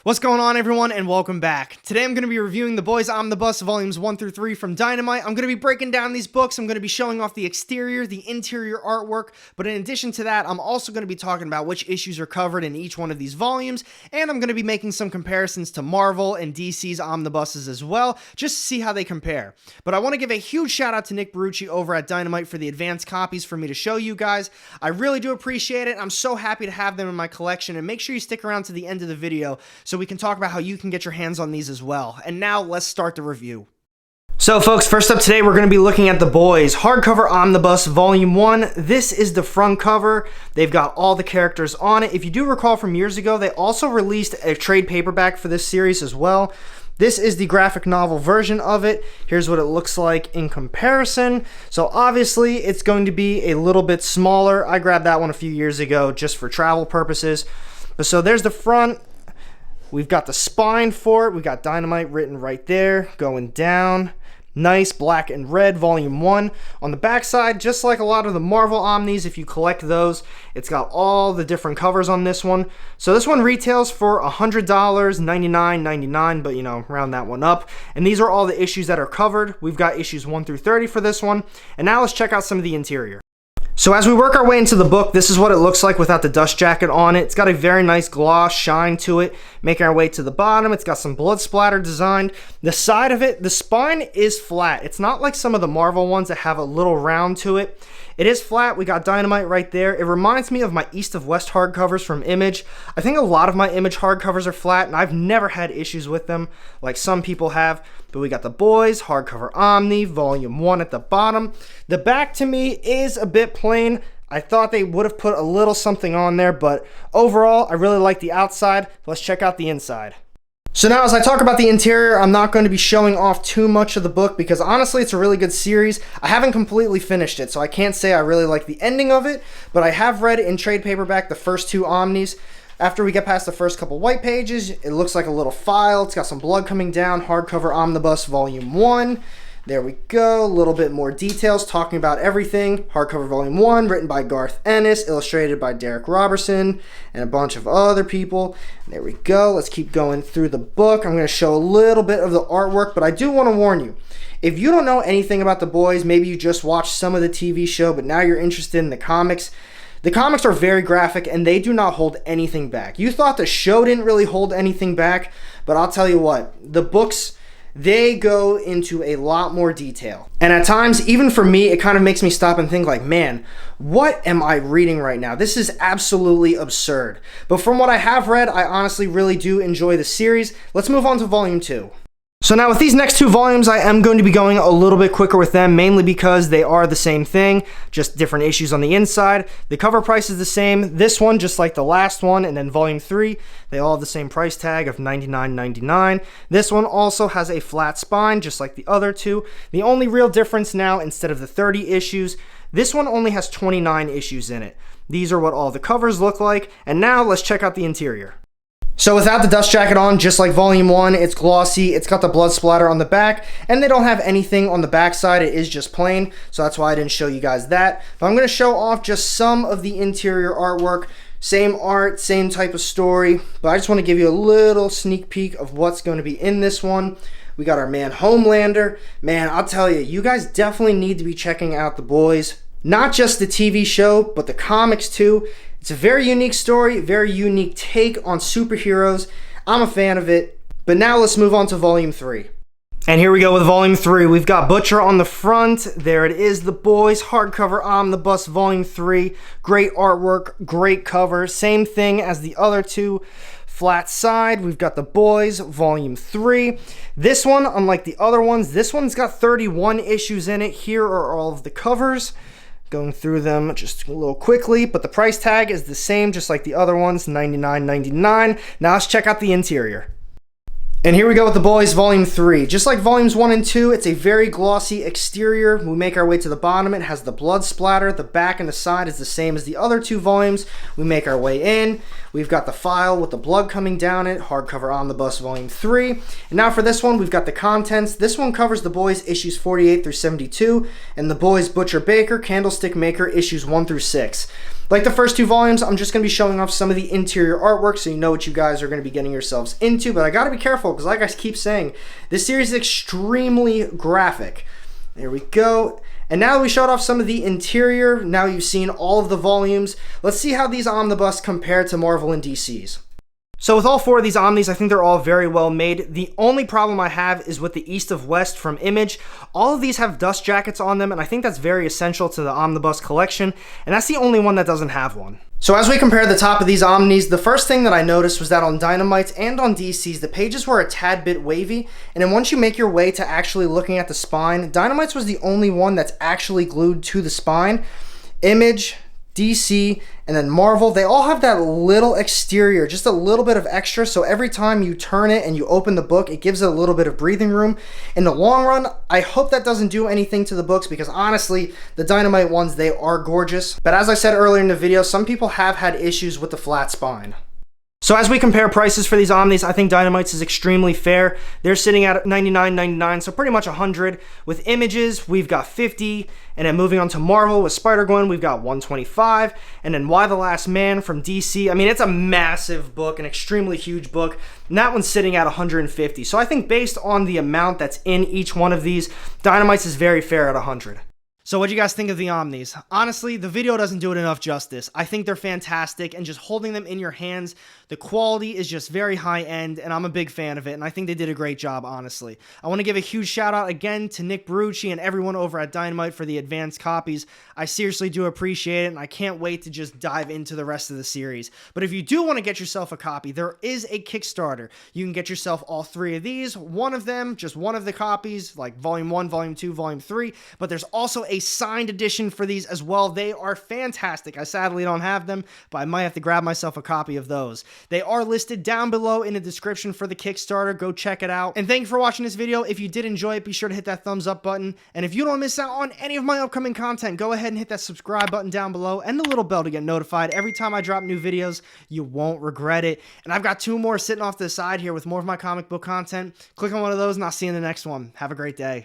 What's going on, everyone, and welcome back. Today I'm going to be reviewing The Boys Omnibus Volumes 1 through 3 from Dynamite. I'm going to be breaking down these books. I'm going to be showing off the exterior, the interior artwork, but in addition to that, I'm also going to be talking about which issues are covered in each one of these volumes, and I'm going to be making some comparisons to Marvel and DC's omnibuses as well, just to see how they compare. But I want to give a huge shout out to Nick Barucci over at Dynamite for the advanced copies for me to show you guys. I really do appreciate it. I'm so happy to have them in my collection, and make sure you stick around to the end of the video so we can talk about how you can get your hands on these as well. And now let's start the review. So folks, first up today we're going to be looking at The Boys Hardcover Omnibus Volume 1. This is the front cover. They've got all the characters on it. If you do recall from years ago, they also released a trade paperback for this series as well. This is the graphic novel version of it. Here's what it looks like in comparison. So obviously it's going to be a little bit smaller. I grabbed that one a few years ago just for travel purposes. But so there's the front. We've got the spine for it. We got Dynamite written right there, going down. Nice black and red, volume 1. On the back side, just like a lot of the Marvel Omnis, if you collect those, it's got all the different covers on this one. So this one retails for $100, $99.99, but you know, round that one up. And these are all the issues that are covered. We've got issues 1 through 30 for this one. And now let's check out some of the interior. So as we work our way into the book, this is what it looks like without the dust jacket on it. It's got a very nice gloss shine to it. Making our way to the bottom, it's got some blood splatter designed. The side of it, the spine is flat. It's not like some of the Marvel ones that have a little round to it. It is flat. We got Dynamite right there. It reminds me of my East of West hardcovers from Image. I think a lot of my Image hardcovers are flat, and I've never had issues with them like some people have. But we got The Boys Hardcover Omni Volume 1 at the bottom. The back to me is a bit plain. I thought they would have put a little something on there, but overall, I really like the outside. Let's check out the inside. So now as I talk about the interior, I'm not going to be showing off too much of the book because honestly it's a really good series. I haven't completely finished it, so I can't say I really like the ending of it, but I have read in trade paperback the first 2 Omnis. After we get past the first couple white pages, it looks like a little file. It's got some blood coming down. Hardcover Omnibus Volume 1. There we go, a little bit more details talking about everything. Hardcover Volume 1, written by Garth Ennis, illustrated by Derek Robertson, and a bunch of other people. There we go, let's keep going through the book. I'm going to show a little bit of the artwork, but I do want to warn you. If you don't know anything about The Boys, maybe you just watched some of the TV show, but now you're interested in the comics are very graphic, and they do not hold anything back. You thought the show didn't really hold anything back, but I'll tell you what, the books, they go into a lot more detail. And at times, even for me, it kind of makes me stop and think like, man, what am I reading right now? This is absolutely absurd. But from what I have read, I honestly really do enjoy the series. Let's move on to Volume 2. So now with these next 2 volumes, I am going to be going a little bit quicker with them, mainly because they are the same thing, just different issues on the inside. The cover price is the same. This one, just like the last one, and then Volume 3, they all have the same price tag of $99.99. This one also has a flat spine, just like the other 2. The only real difference now, instead of the 30 issues, this one only has 29 issues in it. These are what all the covers look like, and now let's check out the interior. So without the dust jacket on, just like Volume 1, it's glossy, it's got the blood splatter on the back, and they don't have anything on the back side. It is just plain, so that's why I didn't show you guys that. But I'm going to show off just some of the interior artwork. Same art, same type of story, but I just want to give you a little sneak peek of what's going to be in this one. We got our man Homelander. Man, I'll tell you, you guys definitely need to be checking out The Boys. Not just the TV show, but the comics too. It's a very unique story, very unique take on superheroes. I'm a fan of it. But now let's move on to Volume 3. And here we go with Volume 3. We've got Butcher on the front. There it is, The Boys Hardcover Omnibus Volume 3. Great artwork, great cover. Same thing as the other 2. Flat side, we've got The Boys Volume 3. This one, unlike the other ones, this one's got 31 issues in it. Here are all of the covers. Going through them just a little quickly, but the price tag is the same, just like the other ones, $99.99. Now let's check out the interior. And here we go with The Boys Volume 3. Just like Volumes 1 and 2, it's a very glossy exterior. We make our way to the bottom. It has the blood splatter. The back and the side is the same as the other 2 volumes. We make our way in. We've got the file with the blood coming down it, Hardcover Omnibus Volume 3. And now for this one, we've got the contents. This one covers The Boys issues 48 through 72, and The Boys Butcher Baker, Candlestick Maker issues 1 through 6. Like the first two volumes, I'm just going to be showing off some of the interior artwork so you know what you guys are going to be getting yourselves into, but I got to be careful because like I keep saying, this series is extremely graphic. There we go. And now that we showed off some of the interior, now you've seen all of the volumes, let's see how these omnibus compare to Marvel and DC's. So with all four of these Omnis, I think they're all very well made. The only problem I have is with the East of West from Image. All of these have dust jackets on them, and I think that's very essential to the Omnibus collection, and that's the only one that doesn't have one. So as we compare the top of these Omnis, the first thing that I noticed was that on Dynamite's and on DC's, the pages were a tad bit wavy, and then once you make your way to actually looking at the spine, Dynamite's was the only one that's actually glued to the spine. Image, DC, and then Marvel, they all have that little exterior, just a little bit of extra, so every time you turn it and you open the book, it gives it a little bit of breathing room. In the long run, I hope that doesn't do anything to the books because honestly, the Dynamite ones, they are gorgeous. But as I said earlier in the video, some people have had issues with the flat spine. So as we compare prices for these Omnis, I think Dynamite's is extremely fair. They're sitting at $99.99, so pretty much $100. With Images, we've got $50, and then moving on to Marvel with Spider-Gwen, we've got $125, and then Why the Last Man from DC. I mean, it's a massive book, an extremely huge book, and that one's sitting at $150. So I think based on the amount that's in each one of these, Dynamite's is very fair at $100. So what do you guys think of the Omnis? Honestly, the video doesn't do it enough justice. I think they're fantastic, and just holding them in your hands, the quality is just very high end, and I'm a big fan of it, and I think they did a great job, honestly. I want to give a huge shout out again to Nick Barucci and everyone over at Dynamite for the advanced copies. I seriously do appreciate it, and I can't wait to just dive into the rest of the series. But if you do want to get yourself a copy, there is a Kickstarter. You can get yourself all three of these, one of them, just one of the copies, like Volume 1, Volume 2, Volume 3, but there's also a signed edition for these as well. They are fantastic. I sadly don't have them, but I might have to grab myself a copy of those. They are listed down below in the description for the Kickstarter. Go check it out. And thank you for watching this video. If you did enjoy it, be sure to hit that thumbs up button. And if you don't miss out on any of my upcoming content, go ahead and hit that subscribe button down below and the little bell to get notified every time I drop new videos. You won't regret it. And I've got 2 more sitting off to the side here with more of my comic book content. Click on one of those and I'll see you in the next one. Have a great day.